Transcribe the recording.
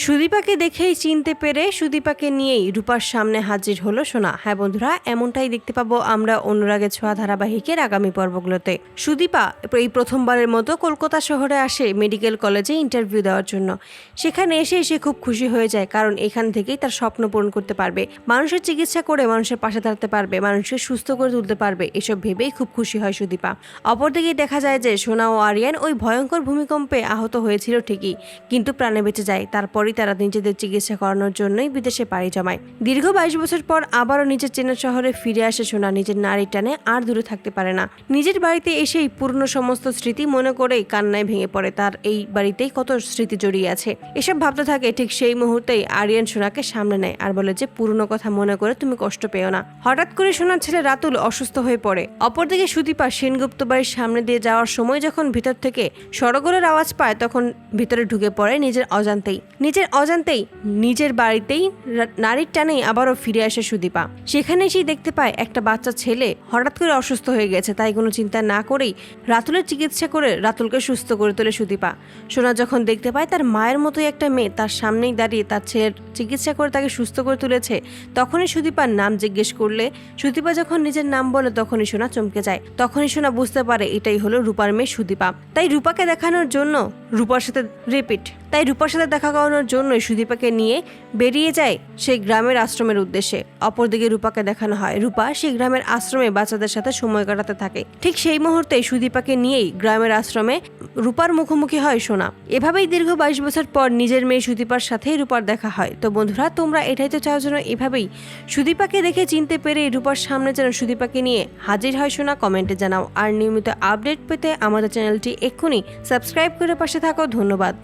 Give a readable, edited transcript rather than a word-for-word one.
সুদীপাকে দেখেই চিনতে পেরে সুদীপাকে নিয়েই রূপার সামনে হাজির হলো সোনা। হ্যাঁ বন্ধুরা, এমনটাই দেখতে পাবো আমরা অনুরাগের ছোঁয়া ধারাবাহিকের আগামী পর্বগুলোতে। সুদীপা এই প্রথমবারের মতো কলকাতা শহরে আসে মেডিকেল কলেজে ইন্টারভিউ দেওয়ার জন্য। সেখানে এসে সে খুব খুশি হয়ে যায়, কারণ এখান থেকেই তার স্বপ্ন পূরণ করতে পারবে, মানুষের চিকিৎসা করে মানুষের পাশে দাঁড়াতে পারবে, মানুষকে সুস্থ করে তুলতে পারবে। এসব ভেবেই খুব খুশি হয় সুদীপা। অপরদিকে দেখা যায় যে সোনা ও আরিয়ান ওই ভয়ঙ্কর ভূমিকম্পে আহত হয়েছিল ঠিকই, কিন্তু প্রাণে বেঁচে যায়। তারপরই তারা নিজেদের চিকিৎসা করানোর জন্যই বিদেশে পাড়ি জমায়। দীর্ঘ 22 বছর পর আবারও নিজের চেনা শহরে ফিরে আসে সোনা। নিজের নারীর টানে আর দূরে থাকতে পারে না। নিজের বাড়িতে এসেই পুরনো সমস্ত স্মৃতি মনে করেই কান্নায় ভেঙে পড়ে। তার এই বাড়িতেই কত স্মৃতি জড়িয়ে আছে, এসব ভাবতে থাকে। ঠিক সেই মুহূর্তেই আরিয়ান সোনাকে সামনে নেয় আর বলে যে পুরনো কথা মনে করে তুমি কষ্ট পেও না। হঠাৎ করে সোনার ছেলে রাতুল অসুস্থ হয়ে পড়ে। অপরদিকে সুদীপা সেনগুপ্ত বাড়ির সামনে দিয়ে যাওয়ার সময় যখন ভিতর থেকে সরগোলের আওয়াজ পায়, তখন ভিতরে ঢুকে পড়ে নিজের অজান্তেই নিজের বাড়িতেই নারীর টানেই আবারও ফিরে আসে সুদীপা। সেখানে এসেই দেখতে পায় একটা বাচ্চা ছেলে হঠাৎ করে অসুস্থ হয়ে গেছে। তাই কোনো চিন্তা না করেই রাতুলের চিকিৎসা করে রাতুলকে সুস্থ করে তোলে সুদীপা। সোনা যখন দেখতে পায় তার মায়ের মতোই একটা মেয়ে তার সামনেই দাঁড়িয়ে তার ছেলের চিকিৎসা করে তাকে সুস্থ করে তুলেছে, তখনই সুদীপার নাম জিজ্ঞেস করলে সুদীপা যখন নিজের নাম বলে তখনই সোনা চমকে যায়। তখনই সোনা বুঝতে পারে এটাই হলো রূপার মেয়ে সুদীপা। তাই রূপাকে দেখানোর জন্য রূপার সাথে দেখা করানোর জন্যই সুদীপাকে নিয়ে বেরিয়ে যায় সেই গ্রামের আশ্রমের উদ্দেশ্যে। অপরদিকে রূপাকে দেখানো হয় রূপা সেই গ্রামের আশ্রমে বাচ্চাদের সাথে সময় কাটাতে থাকে। ঠিক সেই মুহূর্তে সুদীপাকে নিয়েই গ্রামের আশ্রমে রূপার মুখোমুখি হয় সোনা। এভাবেই দীর্ঘ 22 বছর পর নিজের মেয়ে সুদীপার সাথেই রূপার দেখা হয়। তো বন্ধুরা, তোমরা এটাই তো চাও যেন এভাবেই সুদীপাকে দেখে চিনতে পেরে রূপার সামনে যেন সুদীপাকে নিয়ে হাজির হয় সোনা। কমেন্টে জানাও। আর নিয়মিত আপডেট পেতে আমাদের চ্যানেলটি এক্ষুনি সাবস্ক্রাইব করে পাশে থাকো। ধন্যবাদ।